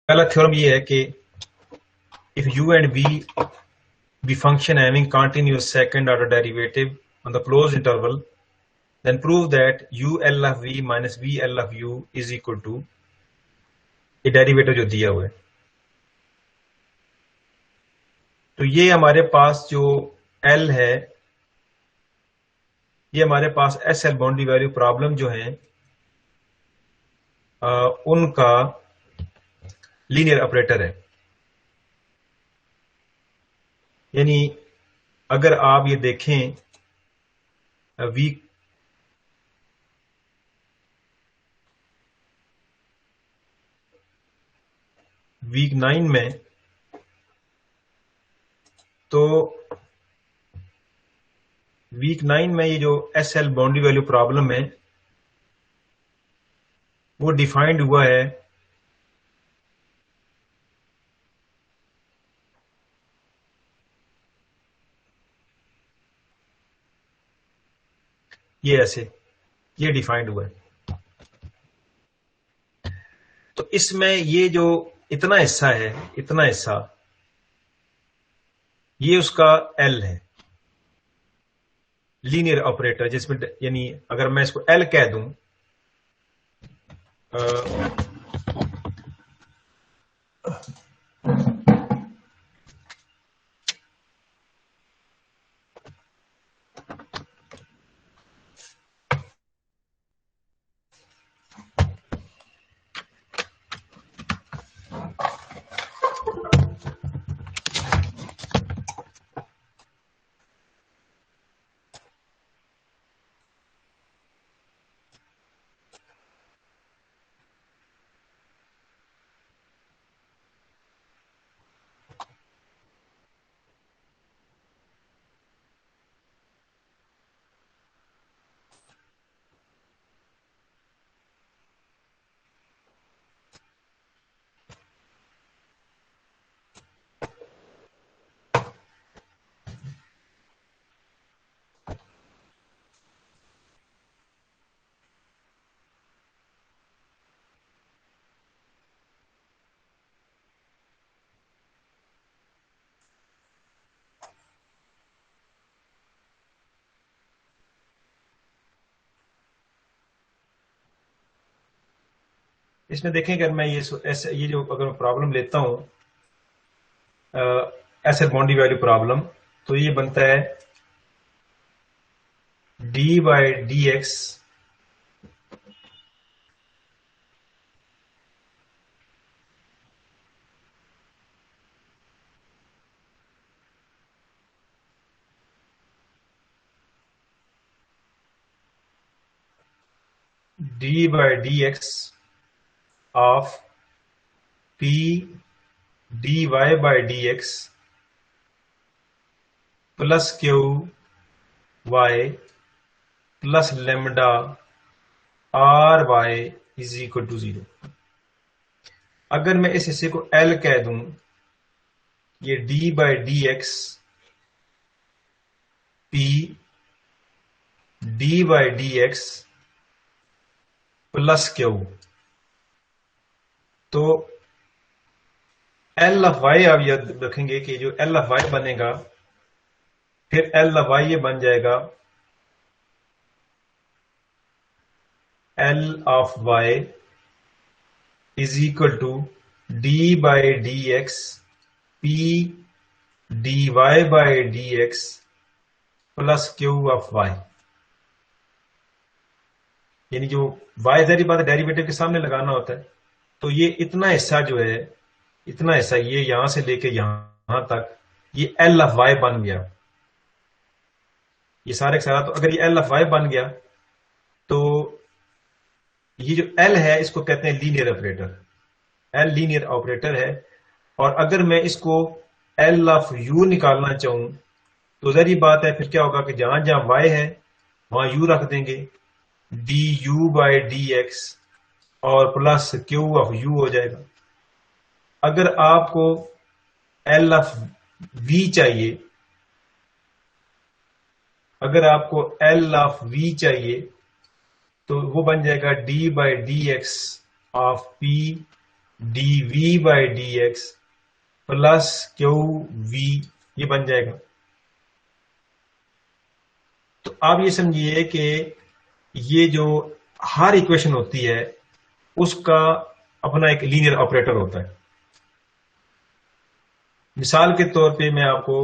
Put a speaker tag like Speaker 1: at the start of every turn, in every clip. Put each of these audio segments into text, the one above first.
Speaker 1: पहला थ्योरम ये है कि if u and v be function having continuous second order derivative on the closed interval, then prove that u L of v minus v L of u is equal to ये derivative जो दिया हुआ है। तो ये हमारे पास जो L है, ये हमारे पास S L boundary value problem जो है उनका लीनियर ऑपरेटर है। यानी अगर आप ये देखें वीक वीक 9 में, तो वीक 9 में ये जो S L boundary value problem है वो डिफाइंड हुआ है ये ऐसे, ये डिफाइंड हुआ है। तो इसमें ये जो इतना हिस्सा है, इतना हिस्सा, ये उसका एल है, लीनियर ऑपरेटर, जिसमें यानी अगर मैं इसको एल कह दूं, इसमें देखें अगर मैं ये जो अगर प्रॉब्लम लेता हूं S L boundary value problem, तो ये बनता है D by D X D by D X of P D Y by D X plus Q Y plus lambda R Y is equal to 0। अगर मैं इस हिस्से को एल कह दूं, ये D by D X P D by D X plus Q, तो L of Y आप याद रखेंगे कि जो एल ऑफ वाई बनेगा, फिर एल ऑफ वाई ये बन जाएगा L of Y is equal to D by D X P D Y by D X plus Q of Y. यानी जो वाई जारी बात डेरिवेटिव के सामने लगाना होता है, तो ये इतना हिस्सा जो है, इतना हिस्सा ये यहां से लेके यहां तक, ये एल ऑफ वाई बन गया, ये सारे सारा। तो अगर ये एल ऑफ वाई बन गया, तो ये जो एल है इसको कहते हैं linear operator, L linear operator है। और अगर मैं इसको एल ऑफ यू निकालना चाहूं, तो जहरी बात है फिर क्या होगा कि जहां जहां वाई है वहां यू रख देंगे, D you by D x और प्लस क्यू ऑफ यू हो जाएगा। अगर आपको एल ऑफ वी चाहिए, अगर आपको एल ऑफ वी चाहिए, तो वो बन जाएगा D by D X of P D V by D X plus Q V, ये बन जाएगा। तो आप ये समझिए कि ये जो हर इक्वेशन होती है उसका अपना एक लीनियर ऑपरेटर होता है। मिसाल के तौर पे मैं आपको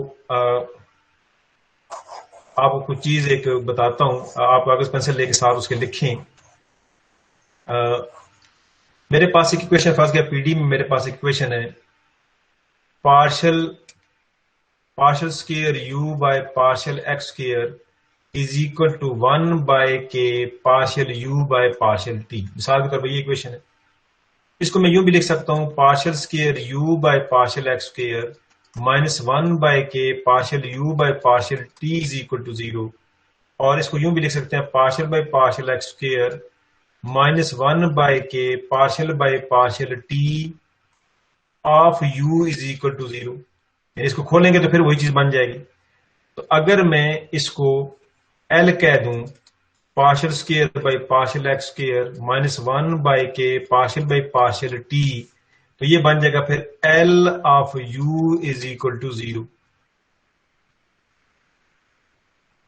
Speaker 1: कुछ चीज एक बताता हूं, आप कागज पेंसिल लेके साथ उसके लिखें। मेरे पास एक इक्वेशन, फर्स्ट गया पीडी में मेरे पास इक्वेशन है partial partial square you by partial x square is equal to 1 by k partial u by partial t. मिसाल के तौर पर ये इक्वेशन है। इसको मैं यूं भी लिख सकता हूं partial square you by partial x square minus 1 by k partial u by partial t is equal to 0। और इसको यूं भी लिख सकते हैं partial by partial x square minus 1 by partial t of you is equal to 0। इसको खोलेंगे तो फिर वही चीज बन जाएगी। तो अगर मैं इसको एल कह दूं partial square by partial x square minus 1 by partial T, तो ये बन जाएगा फिर L of you is equal to 0।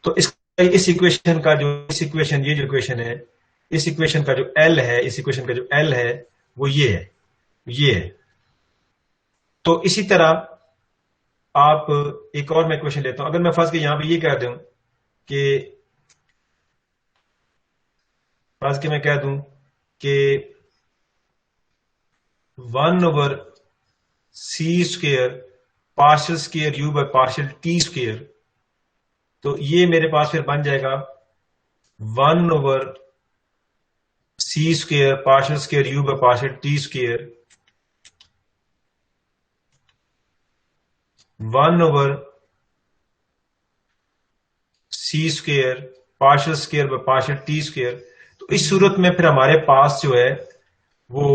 Speaker 1: तो इस इक्वेशन का जो ये जो इक्वेशन है, इस इक्वेशन का जो एल है, इस इक्वेशन का जो एल है वो ये है। तो इसी तरह आप एक और मैं इक्वेशन लेता हूं। अगर मैं फर्स्ट के यहां पे ये कह दूं कि फर्स्ट के मैं कह दूं कि 1 over C square partial square you by partial T square, तो ये मेरे पास फिर बन जाएगा 1 over C square partial square you by partial T square 1 over C square partial square by partial T square. तो इस सूरत में फिर हमारे पास जो है वो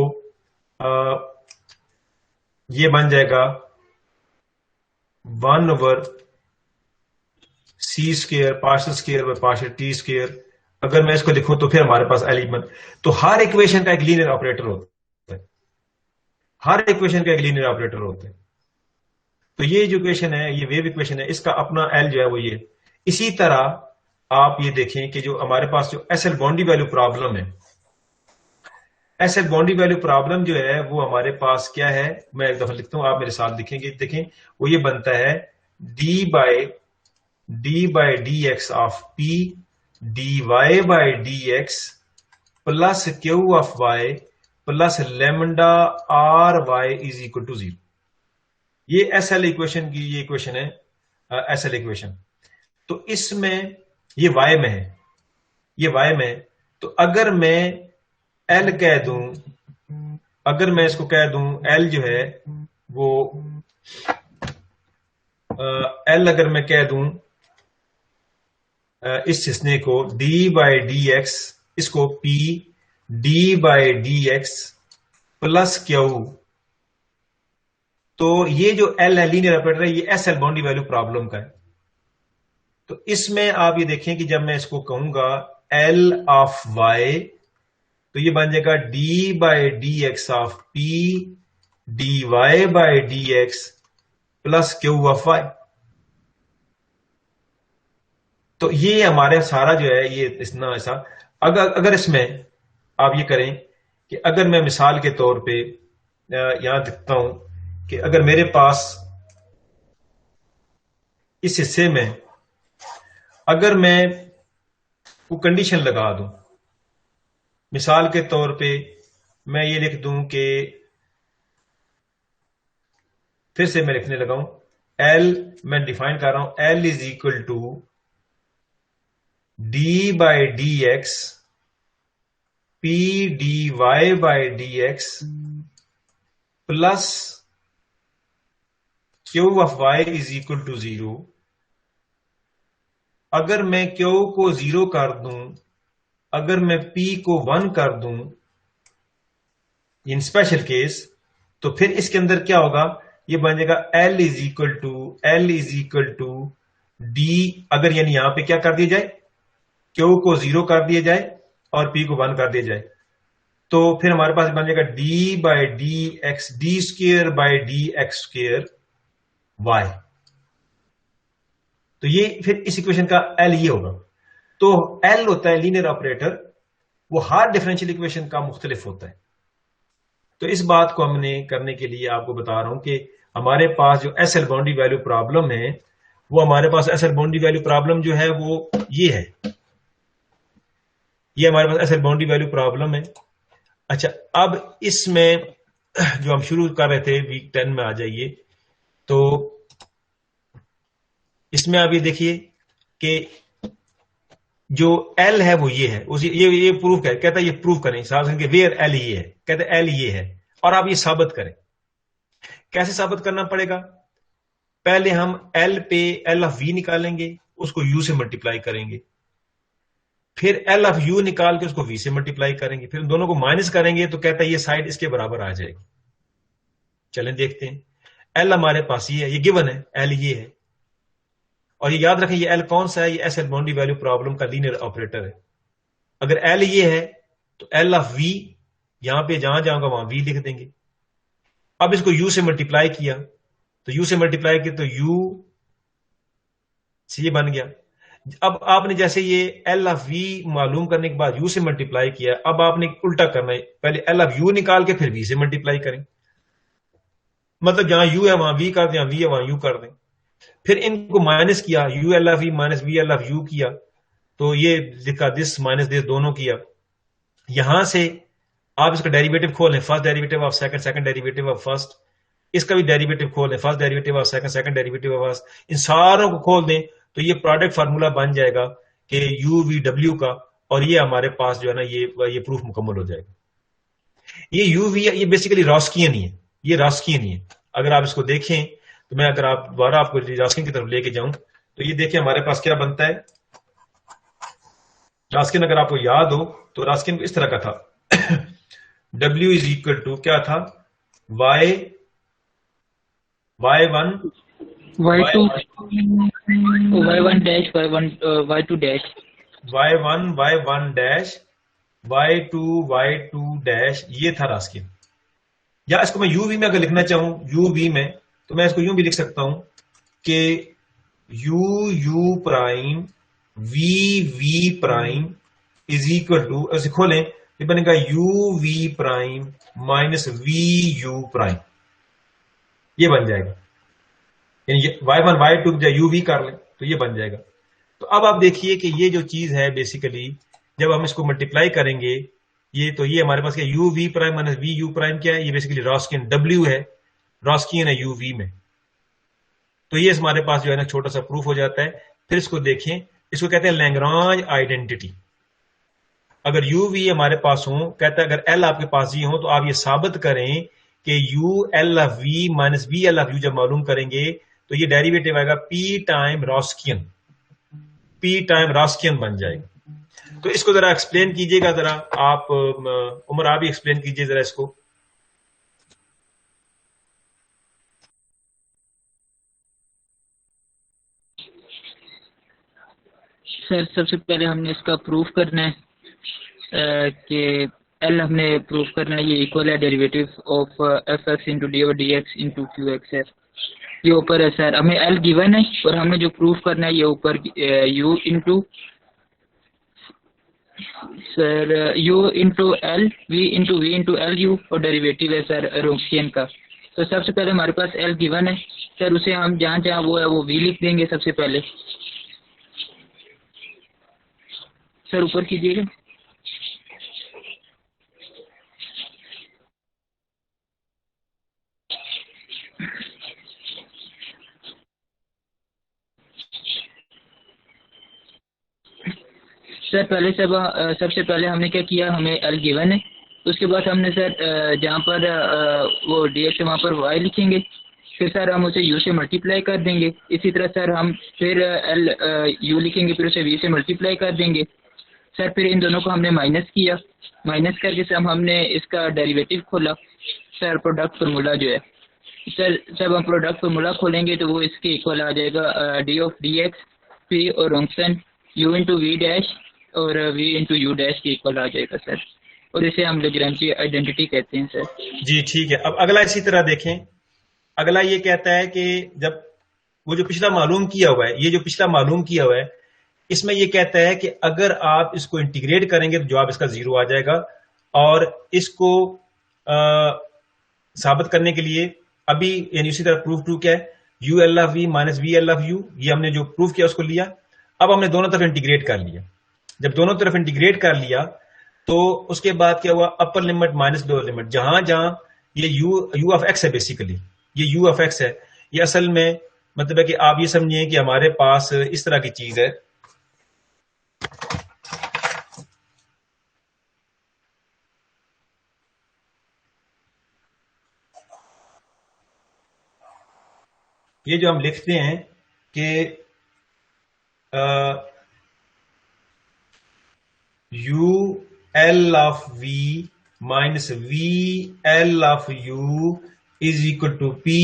Speaker 1: ये बन जाएगा 1 over C square partial square by partial T square. अगर मैं इसको लिखूं तो फिर हमारे पास एलिमेंट, तो हर इक्वेशन का एक लीनियर ऑपरेटर होता है, हर इक्वेशन का एक लीनियर ऑपरेटर होता है। तो ये जो इक्वेशन है, ये वेव इक्वेशन है, इसका अपना एल जो है वो ये। इसी तरह आप ये देखें कि जो हमारे पास जो एसएल बाउंड्री वैल्यू प्रॉब्लम है, एसएल बाउंड्री वैल्यू प्रॉब्लम जो है वो हमारे पास क्या है, मैं एक दफा लिखता हूं, आप मेरे साथ लिखेंगे, देखें वो ये बनता है D by D X of P D Y by D X plus Q of Y plus lambda R Y is equal to 0। ये एसएल इक्वेशन की ये इक्वेशन है, एसएल इक्वेशन। तो इसमें ये वाई में है, ये वाई में है। तो अगर मैं एल कह दूं, अगर मैं इसको कह दूं एल जो है वो एल अगर मैं कह दूं इस हिस्से को डी बाय डी एक्स, इसको P D by D X plus Q, तो ये जो एल है लीनियर ऑपरेटर है, ये S L boundary value problem का है। तो इसमें आप ये देखें कि जब मैं इसको कहूंगा एल ऑफ वाई, तो ये बन जाएगा D by D X of P D Y by D X plus Q of Y. तो ये हमारे सारा जो है ये इतना ऐसा। अगर इसमें आप ये करें कि अगर मैं मिसाल के तौर पे यहां दिखता हूं कि अगर मेरे पास इस हिस्से में अगर मैं वो कंडीशन लगा दूं, मिसाल के तौर पे मैं ये लिख दूं कि फिर से मैं लिखने लगा हूं एल, मैं डिफाइन कर रहा हूं L is equal to D by D X P D Y by D X plus Q of Y is equal to 0। अगर मैं क्यू को 0 कर दूं, अगर मैं पी को 1 कर दूं इन स्पेशल केस, तो फिर इसके अंदर क्या होगा, ये बन जाएगा L is equal to D. अगर यानी यहां पे क्या कर दिया जाए, क्यू को 0 कर दिया जाए और पी को 1 कर दिया जाए, तो फिर हमारे पास बन जाएगा D by D X, D square by D X square Y. तो ये फिर इस इक्वेशन का एल ये होगा। तो एल होता है लीनियर ऑपरेटर, वो हर डिफरेंशियल इक्वेशन का मुख्तलिफ होता है। तो इस बात को हमने करने के लिए आपको बता रहा हूं कि हमारे पास जो S L boundary value problem है, वो हमारे पास S L boundary value problem जो है वो ये है, ये हमारे पास S L boundary value problem है। अच्छा, अब इसमें जो हम शुरू कर रहे थे वीक 10 में आ जाइए। तो इसमें आप ये देखिए कि जो एल है वो ये है, उसी ये प्रूफ कर, कहता है ये प्रूफ करें साहब, वेयर एल ये है, कहते हैं एल ये है, और आप ये साबित करें। कैसे साबित करना पड़ेगा? पहले हम एल पे एल ऑफ वी निकालेंगे, उसको यू से मल्टीप्लाई करेंगे, फिर एल ऑफ यू निकाल के उसको वी से मल्टीप्लाई करेंगे, फिर दोनों को माइनस करेंगे, तो कहता है ये साइड इसके बराबर आ जाएगी। चलें देखते हैं। एल हमारे पास ये है, ये गिवन है, एल ये है, और ये याद रखें ये एल कौन सा है, ये S L boundary value problem का लीनियर ऑपरेटर है। अगर एल ये है तो एल ऑफ वी, यहां पे जहां जाऊंगा वहां वी लिख देंगे। अब इसको यू से मल्टीप्लाई किया, तो यू से मल्टीप्लाई किया तो यू से ये बन गया। अब आपने जैसे ये एल ऑफ वी मालूम करने के बाद यू से मल्टीप्लाई किया, अब आपने उल्टा करना है, पहले एल ऑफ यू निकाल के फिर वी से मल्टीप्लाई करें। मतलब जहां यू है वहां वी कर दें, जहां वी है वहां यू कर दें। फिर इनको माइनस किया, U L of V minus V L of U किया, तो ये लिखा दिस माइनस दिस, दोनों किया। यहां से आप इसका डेरिवेटिव खोल लें, first derivative of second, second derivative of first, इसका भी डेरिवेटिव खोल लें, first derivative of second, second derivative of first, इन सारों को खोल दें, तो ये प्रोडक्ट फार्मूला बन जाएगा कि यू वी डब्ल्यू का, और ये हमारे पास जो है ना ये प्रूफ मुकम्मल हो जाएगा। ये यू वी ये बेसिकली रॉस्कियन ही है, ये रॉस्कियन ही है। अगर आप इसको देखें तो मैं अगर आप दोबारा आपको रॉस्कियन की तरफ लेके जाऊं, तो ये देखिए हमारे पास क्या बनता है। रॉस्कियन अगर आपको याद हो तो रॉस्कियन इस तरह का था W इज इक्वल टू क्या था, y y1
Speaker 2: y2 y1 dash y2 dash
Speaker 1: y1 y1 dash y2 y2 dash, ये था रॉस्कियन। या इसको मैं यूवी में अगर लिखना चाहूं, यूवी में, तो मैं इसको यूं भी लिख सकता हूं कि U U prime V V prime is equal to, ऐसे खोलें, ये बनेगा U V prime minus V U prime, ये बन जाएगा। यानी y1 y2 जब यू वी कर लें तो ये बन जाएगा। तो अब आप देखिए कि ये जो चीज है बेसिकली जब हम इसको मल्टीप्लाई करेंगे, ये तो ये हमारे पास क्या, U V prime minus V U prime क्या है, ये बेसिकली रॉस्कियन W है, रॉस्कियन है यू वी में। तो ये हमारे पास जो है ना छोटा सा प्रूफ हो जाता है। फिर इसको देखें, इसको कहते हैं लैग्रांज आइडेंटिटी। अगर यू वी हमारे पास हो, कहता है अगर एल आपके पास ही हो, तो आप ये साबित करें कि U L of V minus V L of U जब मालूम करेंगे, तो ये डेरिवेटिव आएगा P time Wronskian, P time Wronskian बन जाएगा। तो इसको जरा एक्सप्लेन कीजिएगा, जरा आप उमर आप भी एक्सप्लेन कीजिए जरा इसको।
Speaker 2: सर सबसे पहले हमने इसका प्रूफ करना है कि एल हमने प्रूफ करना है, ये इक्वल है derivative of F x into D over D x into Q x है। ये ऊपर है सर, हमें एल गिवन है और हमें जो प्रूफ करना है ये ऊपर you into sir you into L V into L U, और डेरिवेटिव है सर रोंकियन का। तो सबसे पहले हमारे पास एल गिवन है सर, उसे हम जहाँ जहाँ वो है वो वी लिख देंगे सबसे पहले। सर ऊपर कीजिएगा। सर पहले सबसे पहले हमने क्या किया, हमें एल गिवन है, उसके बाद हमने सर जहाँ पर वो डी एक्स है वहाँ पर वाई लिखेंगे, फिर सर हम उसे यू से मल्टीप्लाई कर देंगे। इसी तरह सर हम फिर एल यू लिखेंगे, फिर उसे वी से मल्टीप्लाई कर देंगे। सर फिर इन दोनों को हमने माइनस किया, माइनस करके सर हमने इसका डेरिवेटिव खोला, सर प्रोडक्ट फार्मूला जो है सर, जब हम प्रोडक्ट फार्मूला खोलेंगे तो वो इसके इक्वल आ जाएगा D of D X P और रोंगसन यू इंटू वी डैश और वी इंटू यू डैश के इक्वल आ जाएगा सर। और इसे हम लैग्रेंज आइडेंटिटी कहते हैं सर।
Speaker 1: जी ठीक है। अब अगला इसी तरह देखें, अगला ये कहता है कि जब वो जो पिछला मालूम किया हुआ है, ये जो पिछला मालूम किया हुआ है, इसमें ये कहता है कि अगर आप इसको इंटीग्रेट करेंगे तो जवाब इसका 0 आ जाएगा। और इसको साबित करने के लिए अभी यानी उसी तरह प्रूफ टू क्या है, U L of V minus V L of U, ये हमने जो प्रूफ किया उसको लिया। अब हमने दोनों तरफ इंटीग्रेट कर लिया। जब दोनों तरफ इंटीग्रेट कर लिया तो उसके बाद क्या हुआ, upper limit minus lower limit, जहां जहां ये यू ऑफ एक्स है, बेसिकली ये यू ऑफ एक्स है, ये असल में मतलब है कि आप ये समझिए कि हमारे पास इस तरह की चीज है। ये जो हम लिखते हैं कि U L of V minus V L of you is equal to P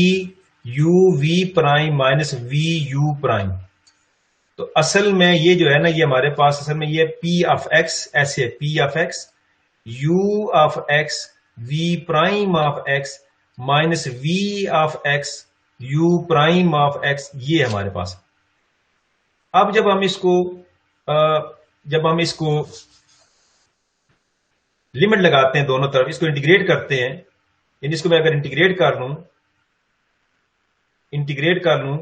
Speaker 1: U V prime minus V U prime. तो असल में ये जो है ना, ये हमारे पास असल में ये पी ऑफ एक्स ऐसे है, P of X U of X V prime of X minus V of X U prime of X, ये हमारे पास। अब जब हम इसको लिमिट लगाते हैं दोनों तरफ, इसको इंटीग्रेट करते हैं, यानी इसको मैं अगर इंटीग्रेट कर लूं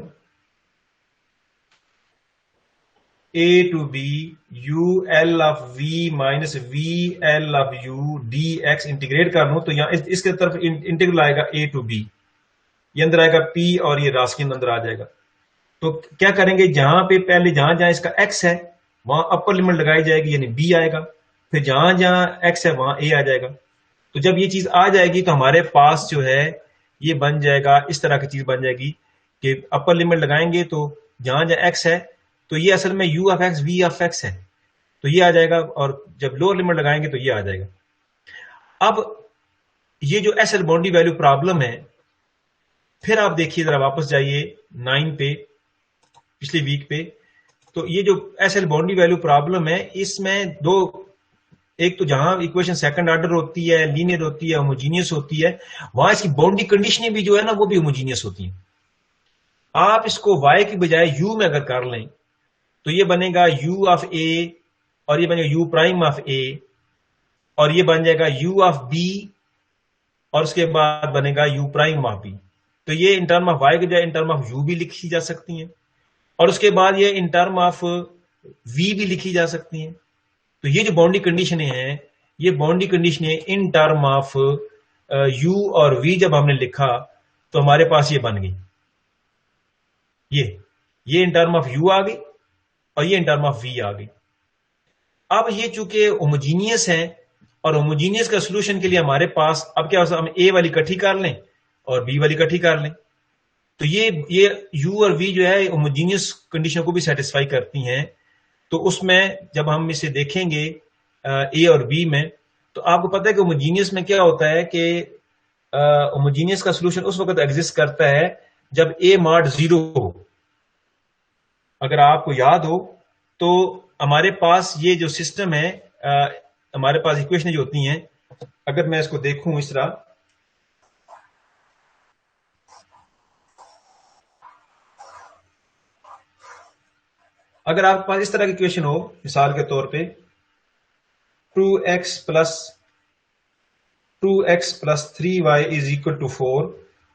Speaker 1: a to B U L of v minus V L of u dx integrate कर लूं तो यहां इसके तरफ इंटीग्रल आएगा a टू b, ये अंदर आएगा p और ये रास्किन अंदर आ जाएगा। तो क्या करेंगे, जहां पे पहले जहां जहां इसका x है वहां अपर लिमिट लगाई जाएगी यानी b आएगा, फिर जहां जहां x है वहां a आ जाएगा। तो जब ये चीज आ जाएगी तो हमारे पास जो है ये बन जाएगा, इस तरह की चीज बन जाएगी कि अपर लिमिट लगाएंगे तो जहां जहां x है तो ये असल में u of x v of x है, तो ये आ जाएगा, और जब लोअर लिमिट लगाएंगे तो ये आ जाएगा। अब ये जो S L boundary value problem है, फिर आप देखिए जरा वापस जाइए 9 पे, पिछले वीक पे। तो ये जो S L boundary value problem है, इसमें दो, एक तो जहां इक्वेशन सेकंड ऑर्डर होती है, लीनियर होती है, होमोजीनियस होती है, वहां इसकी बाउंड्री कंडीशनें भी जो है ना वो भी होमोजीनियस होती है। आप इसको y की बजाय u में अगर कर लें तो ये बनेगा u ऑफ a, और ये बनेगा u प्राइम ऑफ a, और ये बन जाएगा u ऑफ b, और उसके बाद बनेगा u प्राइम ऑफ b। तो ये इन टर्म ऑफ y की बजाय इन टर्म ऑफ u भी लिखी जा सकती हैं, और उसके बाद ये इन टर्म ऑफ v भी लिखी जा सकती हैं। तो ये जो बाउंड्री कंडीशनें हैं, ये बाउंड्री कंडीशनें इन टर्म ऑफ u और v जब हमने लिखा तो हमारे पास ये बन गई, ये इन टर्म ऑफ u आ गई और ये इन टर्म ऑफ v आ गई। अब ये चूंकि होमोजीनियस है, और होमोजीनियस का सोल्यूशन के लिए हमारे पास अब क्या होता है, हम a वाली इकट्ठी कर लें और b वाली इकट्ठी कर लें, तो ये u और v जो है होमोजीनियस कंडीशन को भी सेटिस्फाई करती हैं। तो उसमें जब हम इसे देखेंगे a और b में, तो आपको पता है कि होमोजीनियस में क्या होता है कि होमोजीनियस का सोल्यूशन उस वक्त एग्जिस्ट करता है जब a मॉड 0 हो। अगर आपको याद हो तो हमारे पास ये जो सिस्टम है, हमारे पास इक्वेशन जो होती हैं, अगर मैं इसको देखूं इस तरह, अगर आपके पास इस तरह की इक्वेशन हो, मिसाल के तौर पे 2x plus 3y is equal to 4,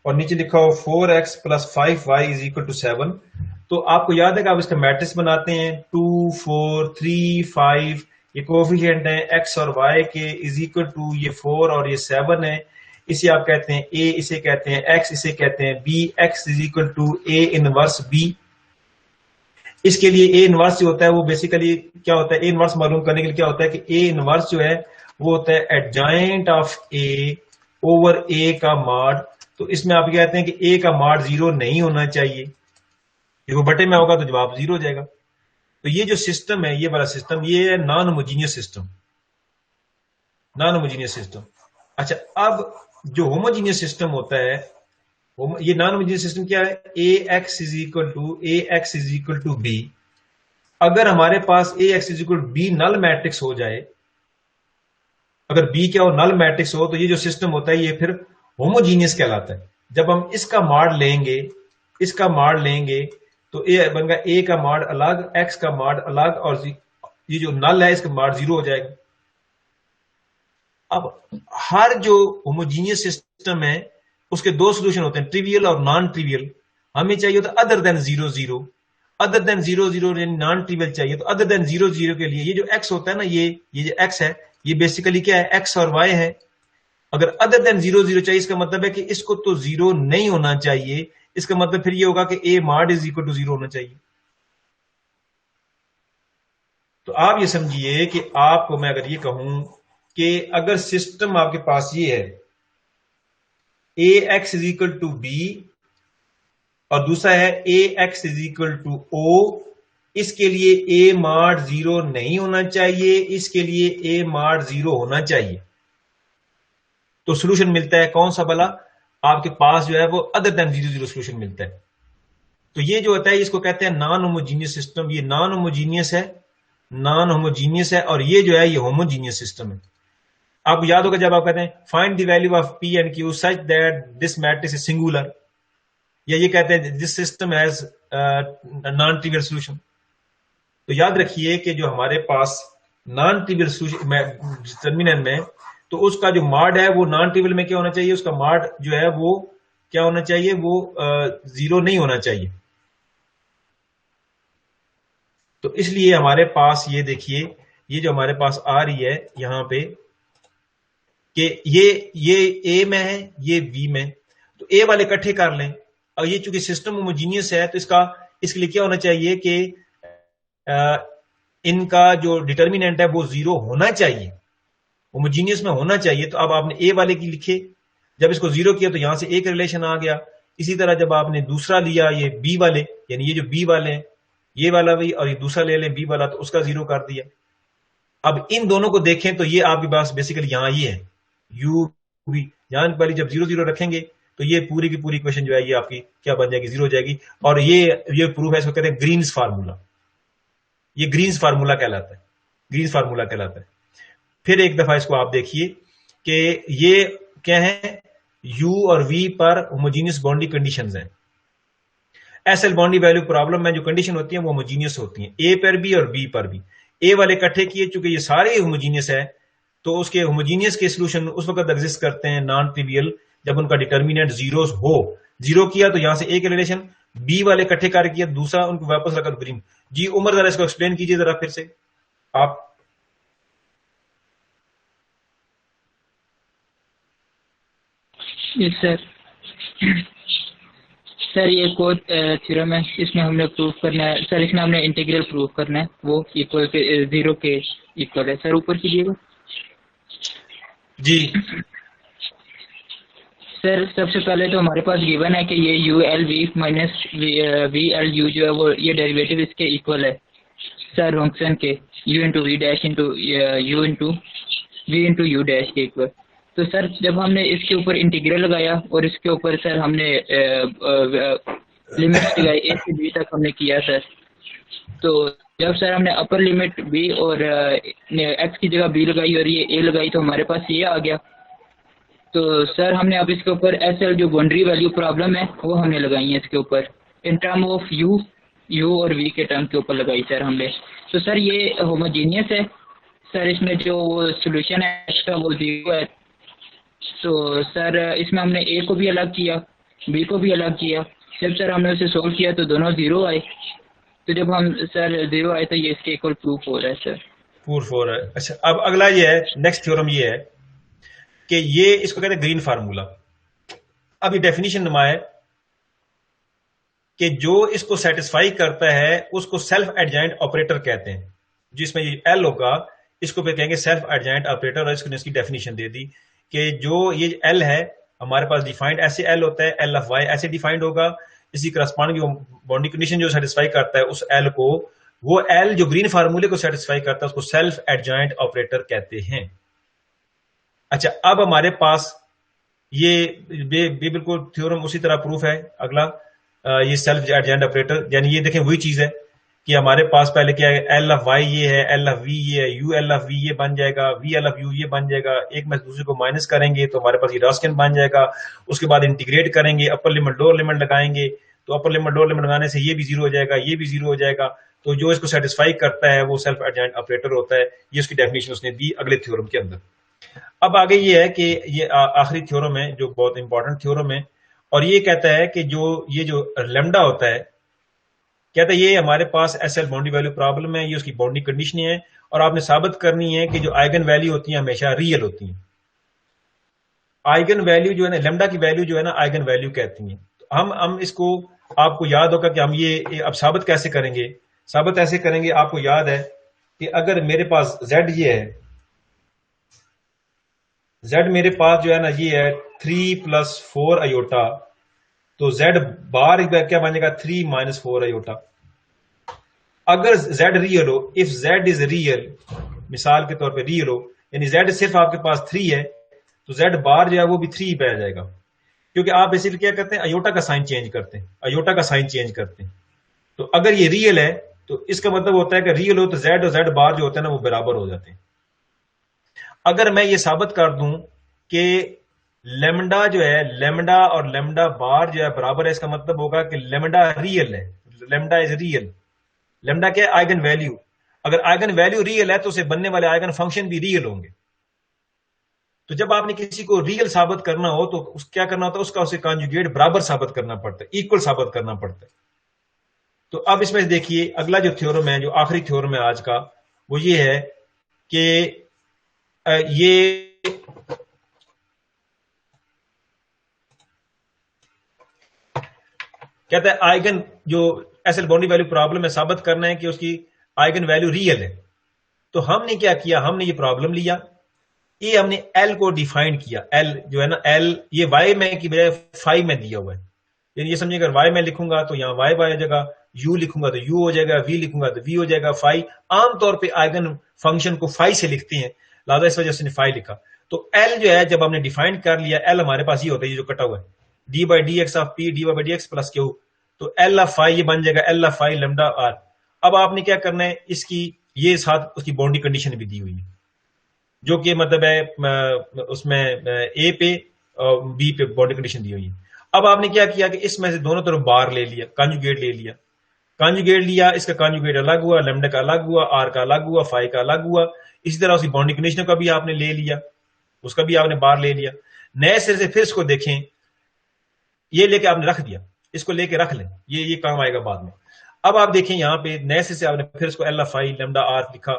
Speaker 1: और नीचे लिखा हो 4x plus 5y is equal to 7, तो आपको याद है कि आप इसका मैट्रिक्स बनाते हैं 2 4 3 5, ये कोएफिशिएंट है x और y के, इज इक्वल टू ये 4 और ये 7 है। इसे आप कहते हैं a, इसे कहते हैं x, इसे कहते हैं b। x is equal to a inverse b। इसके लिए a इनवर्स जो होता है वो बेसिकली क्या होता है, a इनवर्स मालूम करने के लिए क्या होता है कि a इनवर्स जो है वो होता है adjoint of a over a का मॉड। तो इसमें आप कहते हैं कि a का मॉड 0 नहीं होना चाहिए, देखो बटे में होगा तो जवाब 0 हो जाएगा। तो ये जो सिस्टम है, ये वाला सिस्टम, ये है non homogeneous system, non homogeneous system. अच्छा, अब जो होमोजीनियस सिस्टम होता है, ये नॉन होमोजीनियस सिस्टम क्या है, ax is equal to b। अगर हमारे पास ax is equal to b null matrix हो जाए, अगर बी क्या हो, नल मैट्रिक्स हो, तो ये जो सिस्टम होता है ये फिर होमोजीनियस कहलाता है। जब हम इसका मॉड लेंगे, इसका मॉड लेंगे, तो ए बनेगा ए का मॉड अलग, एक्स का मॉड अलग, और ये जो नल है इसका मॉड 0 हो जाएगा। अब हर जो होमोजीनियस सिस्टम है उसके दो सोल्यूशन होते हैं, ट्रिवियल और नॉन ट्रिवियल। हमें चाहिए होता है अदर देन 0 0, अदर देन 0 0 यानी नॉन ट्रिवियल चाहिए। तो अदर देन 0 0 के लिए ये जो एक्स होता है ना, ये जो एक्स है, ये बेसिकली क्या है, एक्स और वाई है। अगर अदर देन 0 0 चाहिए, इसका मतलब है कि इसको तो 0 नहीं होना चाहिए। इसका मतलब फिर ये होगा कि A mod is equal to 0 होना चाहिए। तो आप ये समझिए कि आपको मैं अगर ये कहूं कि अगर सिस्टम आपके पास ये है, a x is equal to b, और दूसरा है a x is equal to o, इसके लिए ए मॉड 0 नहीं होना चाहिए, इसके लिए ए मॉड 0 होना चाहिए। तो सोल्यूशन मिलता है कौन सा भला? आपके पास जो है वो अदर देन 0 0 सोल्यूशन मिलता है। तो ये जो होता है इसको कहते हैं नॉन होमोजीनियस सिस्टम। ये नॉन होमोजीनियस है, नॉन होमोजीनियस है, और ये जो है ये होमोजीनियस सिस्टम है। आपको याद होगा जब आप कहते हैं find the value of P and Q such that this matrix is singular, या ये कहते हैं this system has non trivial solution. तो याद रखिए कि जो हमारे पास नॉन ट्रिवियल सोल्यूशन डिटरमिनेंट में, तो उसका जो मॉड है वो नॉन ट्रिवियल में क्या होना चाहिए, उसका मॉड जो है वो क्या होना चाहिए, वो 0 नहीं होना चाहिए। तो इसलिए हमारे पास ये देखिए, ये जो हमारे पास आ रही है यहां पे कि ये ए में है, ये बी में, तो ए वाले इकट्ठे कर लें। और ये चूंकि सिस्टम होमोजीनियस है तो इसके लिए क्या होना चाहिए कि इनका जो डिटर्मिनेंट है वो 0 होना चाहिए, होमोजीनियस में होना चाहिए। तो अब आपने ए वाले की लिखे, जब इसको 0 किया तो यहां से एक रिलेशन आ गया। इसी तरह जब आपने दूसरा लिया ये बी वाले, यानी ये जो बी वाले हैं, ये वाला भी, और ये दूसरा ले लें बी वाला, तो उसका 0 कर दिया। अब इन दोनों को देखें तो ये आपके पास बेसिकली यहां ये है यू भी, यहां पहले जब 0 0 रखेंगे तो ये पूरी की पूरी इक्वेशन जो है ये आपकी क्या बन जाएगी, 0 हो जाएगी। और ये प्रूफ है, इसको कहते हैं ग्रीन्स फार्मूला। ये ग्रीन्स फार्मूला कहलाता है, ग्रीन्स फार्मूला कहलाता है। फिर एक दफा इसको आप देखिए कि ये क्या है, यू और वी पर होमोजीनियस बाउंड्री कंडीशंस हैं। एसएल बाउंड्री वैल्यू प्रॉब्लम में जो कंडीशन होती है वो होमोजीनियस होती हैं, ए पर भी और बी पर भी। ए वाले इकट्ठे किए, चूंकि ये सारे होमोजीनियस है, तो उसके होमोजीनियस के सोल्यूशन उस वक्त एग्जिस्ट करते हैं नॉन ट्रिवियल, जब उनका डिटर्मिनेंट 0 हो। 0 किया तो यहां से एक रिलेशन, बी वाले इकट्ठे कार्य किया, दूसरा उनको वापस रखा ग्रीन। जी उमर, जरा इसको एक्सप्लेन कीजिए जरा फिर से आप।
Speaker 2: Yes sir. सर ये कोड थ्योरम है, इसमें हमने प्रूफ करना है सर, इसमें हमने इंटीग्रल प्रूफ करना है, वो इक्वल के 0 के इक्वल है। सर ऊपर कीजिएगा
Speaker 1: जी।
Speaker 2: सर सबसे पहले तो हमारे पास गिवन है कि ये U L V minus V L U जो है वो ये डेरिवेटिव इसके इक्वल है सर फंक्शन के U into V dash into U into V into U dash के इक्वल। तो सर जब हमने इसके ऊपर इंटीग्रल लगाया और इसके ऊपर सर हमने लिमिट्स लगाई ए से बी तक हमने किया सर, तो जब सर हमने अपर लिमिट बी और एक्स की जगह बी लगाई और ये ए लगाई तो हमारे पास ये आ गया। तो सर हमने अब इसके ऊपर एस एल जो बाउंड्री वैल्यू प्रॉब्लम है वो हमने लगाई है इसके ऊपर इन टर्म ऑफ यू और वी के टर्म के ऊपर लगाई सर हमने। तो सर ये होमोजीनियस है सर, इसमें जो सोल्यूशन है इसका वो 0 है। तो सर इसमें हमने ए को भी अलग किया, बी को भी अलग किया। जब सर हमने उसे सोल्व किया तो दोनों 0 आए। तो जब हम सर 0 आए तो ये इसके इक्वल प्रूफ हो रहा है सर,
Speaker 1: प्रूफ हो रहा है। अच्छा, अब अगला ये है, नेक्स्ट थ्योरम ये है कि ये इसको कहते हैं ग्रीन फार्मूला। अब ये डेफिनेशन नुमा है कि जो इसको सेटिस्फाई करता है उसको सेल्फ एडजॉइंट ऑपरेटर कहते हैं। जिसमें ये एल होगा इसको फिर कहेंगे सेल्फ एडजॉइंट ऑपरेटर, और इसकी डेफिनेशन दे दी कि जो ये एल है हमारे पास डिफाइंड ऐसे एल होता है, एल ऑफ वाई ऐसे डिफाइंड होगा। इसी करस्पॉन्डिंग बाउंड्री कंडीशन जो सेटिस्फाई करता है उस एल को, वो एल जो ग्रीन फार्मूले को सेटिस्फाई करता है उसको सेल्फ एडजॉइंट ऑपरेटर कहते हैं। अच्छा, अब हमारे पास ये बिल्कुल थ्योरम उसी तरह प्रूफ है। अगला ये सेल्फ एडजॉइंट ऑपरेटर, यानी ये देखें वही चीज है कि हमारे पास पहले क्या है, एल ऑफ वाई ये है, एल ऑफ वी ये है, यू एल ऑफ वी ये बन जाएगा, वी एल ऑफ यू ये बन जाएगा, एक में दूसरे को माइनस करेंगे तो हमारे पास ये रॉस्किन बन जाएगा। उसके बाद इंटीग्रेट करेंगे, अपर लिमिट लोअर लिमिट लगाएंगे, तो अपर लिमिट लोअर लिमिट लगाने से ये भी जीरो हो जाएगा, ये भी जीरो हो जाएगा। तो जो इसको सेटिस्फाई करता है वो सेल्फ एडजॉइंट ऑपरेटर होता है। ये उसकी डेफिनेशन उसने दी अगले थ्योरम के अंदर। अब आगे ये है कि ये आखिरी थ्योरम है जो बहुत इंपॉर्टेंट थ्योरम है, और ये कहता है कि ये जो लेमडा होता है, कहता है ये हमारे पास एसएल बाउंड्री वैल्यू प्रॉब्लम है, ये उसकी बाउंड्री कंडीशन है, और आपने साबित करनी है कि जो आइगन वैल्यू होती है हमेशा रियल होती है। आइगन वैल्यू जो है ना, लेमडा की वैल्यू जो है ना आइगन वैल्यू कहती है। तो हम इसको, आपको याद होगा कि हम ये अब साबित कैसे करेंगे। साबित ऐसे करेंगे, आपको याद है कि अगर मेरे पास z ये है, z मेरे पास जो है ना ये है 3 + 4 अयोटा, तो z बार क्या बनेगा 3 - 4 अयोटा। अगर z रियल हो, इफ z इज रियल, मिसाल के तौर पे रियल हो, यानी z सिर्फ आपके पास 3 है, तो z बार जो है वो भी 3 पे आ जाएगा, क्योंकि आप बेसिकली क्या करते हैं, अयोटा का साइन चेंज करते हैं, अयोटा का साइन चेंज करते हैं। तो अगर ये रियल है तो इसका मतलब होता है कि रियल हो तो z और z बार जो होते हैं ना वो बराबर हो जाते हैं। अगर मैं ये साबित कर दूं कि लेमडा जो है, लेमडा और लेमडा बार जो है बराबर है, इसका मतलब होगा कि लेमडा रियल है, लेमडा इज रियल। लेमडा क्या है, आइगन वैल्यू। अगर आइगन वैल्यू रियल है तो उसे बनने वाले आइगन फंक्शन भी रियल होंगे। तो जब आपने किसी को रियल साबित करना हो तो क्या करना होता है, उसका उसे कॉन्जुगेट बराबर साबित करना पड़ता है, इक्वल साबित करना पड़ता है। तो अब इसमें देखिए अगला जो थ्योरम है, जो आखिरी थ्योरम है आज का, वो ये है कि ये कहता है आइगन जो एसएल बाउंड्री वैल्यू प्रॉब्लम है, साबित करना है कि उसकी आइगन वैल्यू रियल है। तो हमने क्या किया, हमने ये प्रॉब्लम लिया, ये हमने एल को डिफाइन किया। एल जो है ना, एल ये वाई में की बजाय फाइव में दिया हुआ है, यानी ये समझिए अगर वाई में लिखूंगा तो यहाँ वाई वाई हो जाएगा, यू लिखूंगा तो यू हो जाएगा, वी लिखूंगा तो वी हो जाएगा, फाइव। आमतौर पर आइगन फंक्शन को फाइव से लिखते हैं, लिहाजा इस वजह से फाइव लिखा। तो एल जो है जब हमने डिफाइन कर लिया, एल हमारे पास ये होता है, ये जो कटा हुआ है, D by D X of P D Y by D X plus Q. तो एल ऑफ फाइव ये बन जाएगा L of five lambda R. अब आपने क्या करना है, इसकी ये साथ उसकी बाउंड्री कंडीशन भी दी हुई है, जो कि मतलब है उसमें ए पे बी पे बाउंड्री कंडीशन दी हुई है। अब आपने क्या किया कि इसमें से दोनों तरफ बार ले लिया, कॉन्जुगेट ले लिया, कॉन्जुगेट लिया, इसका कॉन्जुगेट अलग हुआ, लेमडा का अलग हुआ, आर का अलग हुआ, फाइव का अलग हुआ। इसी तरह उसकी बाउंड्री कंडीशन का भी आपने ले लिया, उसका भी आपने बार ले लिया। नए सिरे से फिर इसको देखें, ये लेके आपने रख दिया, इसको लेके रख लें, ये काम आएगा बाद में। अब आप देखें यहाँ पे नए से आपने फिर इसको L of five lambda R लिखा,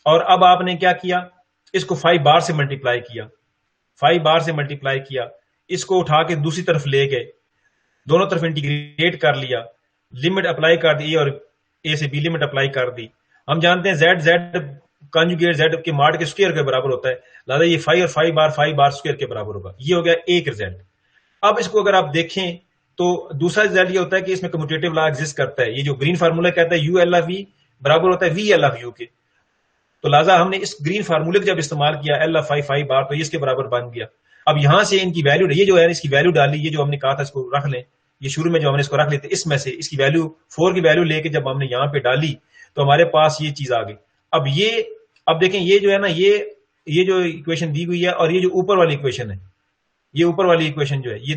Speaker 1: और अब आपने क्या किया, इसको 5 बार से मल्टीप्लाई किया, 5 बार से मल्टीप्लाई किया, इसको उठा के दूसरी तरफ ले गए, दोनों तरफ इंटीग्रेट कर लिया, लिमिट अप्लाई कर दी, और ए से बी लिमिट अप्लाई कर दी। हम जानते हैं जेड जेड कॉन्जुगेट जेड के माड के स्क्वायर के बराबर होता है, लिहाजा ये 5 और 5 बार स्क्वायर के बराबर होगा। ये हो गया एक जेड। अब इसको अगर आप देखें तो दूसरा रिजल्ट ये होता है कि इसमें कम्यूटेटिव लॉ एग्जिस्ट करता है। ये जो ग्रीन फार्मूला कहता है यू एल ऑफ वी बराबर होता है वी एल ऑफ यू के, तो लिहाजा हमने इस ग्रीन फार्मूले को जब इस्तेमाल किया एल ऑफ 5 बार, तो ये इसके बराबर बन गया। अब यहां से इनकी वैल्यू, ये जो है इसकी वैल्यू डाली, ये जो हमने कहा था इसको रख लें, ये शुरू में जो हमने इसको रख लेते, इसमें से इसकी वैल्यू 4 की वैल्यू लेके जब हमने यहां पे डाली तो हमारे पास ये चीज आ गई। अब देखें ये जो है ना, ये जो इक्वेशन दी हुई है और ये जो ऊपर वाली इक्वेशन है, ये ऊपर वाली इक्वेशन जो है, ये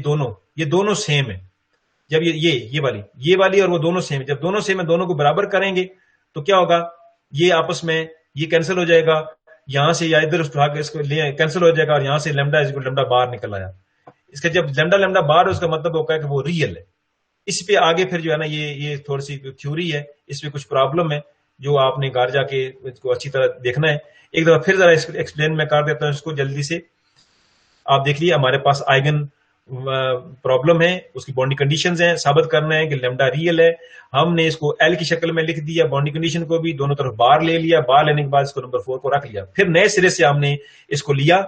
Speaker 1: दोनों सेम है। जब ये वाली और वो दोनों सेम है, जब दोनों सेम है, दोनों को बराबर करेंगे तो क्या होगा, ये आपस में ये कैंसिल हो जाएगा, यहां से या इधर उठा के इसको ले कैंसिल हो जाएगा, और यहां से लेमडा इक्वल लेमडा बार निकल आया। इसका जब लेमडा लेमडा बार उसका मतलब होता है कि वो रियल है। इस पे आगे फिर जो है ना, ये थोड़ी सी थ्योरी है, इस पे कुछ प्रॉब्लम है जो आपने घर जाके इसको अच्छी तरह देखना है। एक दफा फिर जरा एक्सप्लेन मैं कर देता हूँ इसको जल्दी से। आप देख लीजिए हमारे पास आइगन प्रॉब्लम है, उसकी बाउंड्री कंडीशंस हैं, साबित करना है कि लेमडा रियल है। हमने इसको एल की शक्ल में लिख दिया, बाउंड्री कंडीशन को भी, दोनों तरफ बार ले लिया, बार लेने के बाद इसको नंबर 4 को रख लिया। फिर नए सिरे से हमने इसको लिया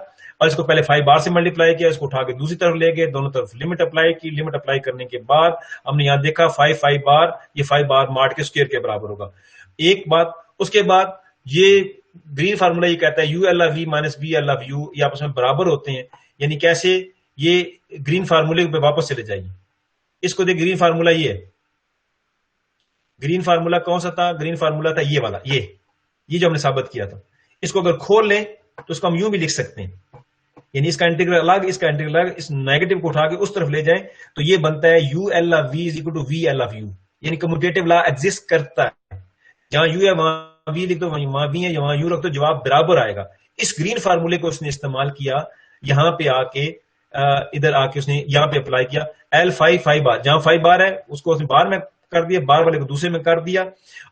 Speaker 1: और इसको पहले 5 बार से मल्टीप्लाई किया, इसको उठा के दूसरी तरफ ले गए, दोनों तरफ लिमिट अप्लाई की। लिमिट अप्लाई करने के बाद हमने यहाँ देखा 5 बार, ये 5 बार मार्ट के स्क्वायर के बराबर होगा। एक बात, उसके बाद ये ग्रीन फार्मूला ये कहता है U L of V minus B L of U, ये आपस में बराबर होते हैं। यानी कैसे, ये ग्रीन फार्मूले पे वापस चले जाइए, इसको देख ग्रीन फार्मूला ये है, ग्रीन फार्मूला कौन सा था? ग्रीन फार्मूला था ये वाला, ये जो हमने साबित किया था। इसको अगर खोल लें तो उसको हम यूं भी लिख सकते हैं, यानी इसका इंटीग्रल अलग, इसका इंटीग्रल अलग, इस नेगेटिव को उठा के उस तरफ ले जाएं तो ये बनता है U L of V is equal to V L of U, यानी कम्यूटेटिव लॉ एग्जिस्ट करता है। जहां यू है वहां वी लिख दो, वहां वी है वहां यू रख दो, जवाब बराबर आएगा। इस ग्रीन फार्मूले को उसने इस्तेमाल किया, यहां पे आके इधर आके उसने यहां पे अप्लाई किया। एल 5 बार, जहां 5 बार है उसको उसने बार में कर दिया, बार वाले को दूसरे में कर दिया,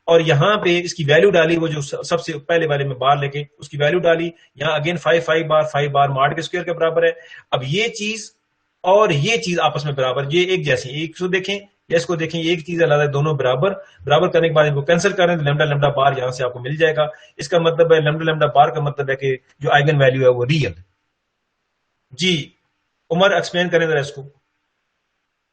Speaker 1: और यहां पे इसकी वैल्यू डाली, वो जो सबसे पहले वाले में बार लेके उसकी वैल्यू डाली। यहां अगेन 5 बार मॉड के स्क्वायर के बराबर है। अब ये चीज और ये चीज आपस में बराबर, ये एक जैसी, एक को देखें या इसको देखें, ये एक चीज अलग है, दोनों बराबर। बराबर करने के बाद इनको कैंसिल करें तो लैम्डा लैम्डा बार यहां से आपको मिल जाएगा। इसका मतलब है लैम्डा लैम्डा बार का मतलब है कि जो आइगन वैल्यू है वो रियल। जी उमर एक्सप्लेन करें जरा इसको।